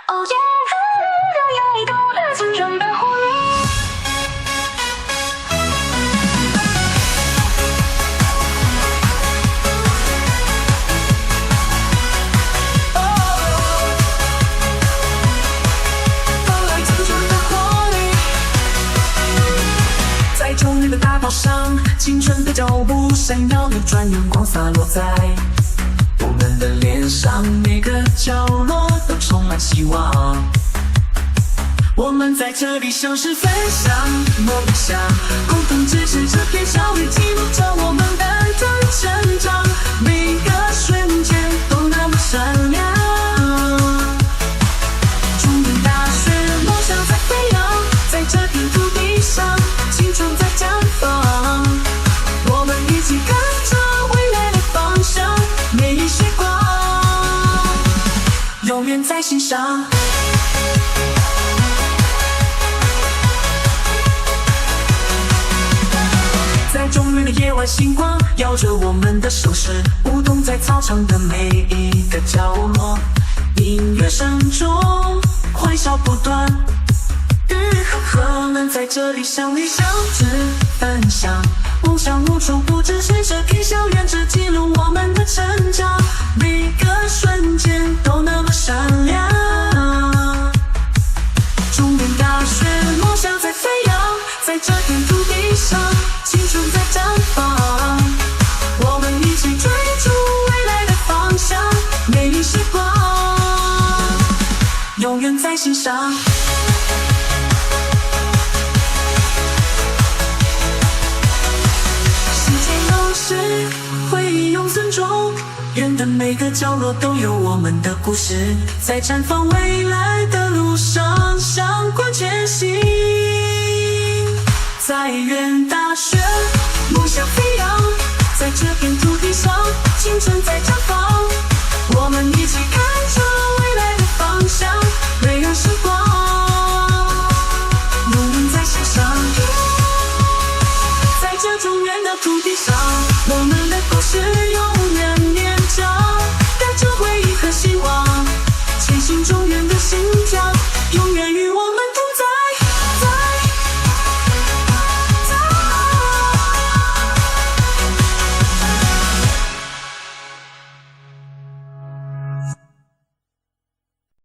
哦耶，让压抑都的青春的活力。放来青春的活力，在中年的大道上，青春的脚步闪耀扭转，阳光洒落在我们的脸上，每个角落都充满希望。我们在这里相识分享梦想，共同支持这片校园，记录着我们的成长，每个瞬间都那么闪亮。中原大学，梦想在飞扬，在这片土地上，青春在绽放。我们一起跟着未来的方向，每一时光永远在心上。在中原的夜晚，星光耀着我们的手势，舞动在操场的每一个角落。音乐声中，欢笑不断。我们在这里相遇相知分享，梦想无处不只是这片校园，只记录我们的成长，每个瞬间都那么闪亮。中原大学，梦想在飞扬，在这片土地上，青春在绽放。我们一起追逐未来的方向，每一时光永远在心上。回忆永存中，远的每个角落都有我们的故事，在绽放未来的路上，向光前行。在原大学，梦想飞扬，在这片土地上，青春在绽放。我们一起看着未来的方向，每个时光永远在心上，在这中原的土地上。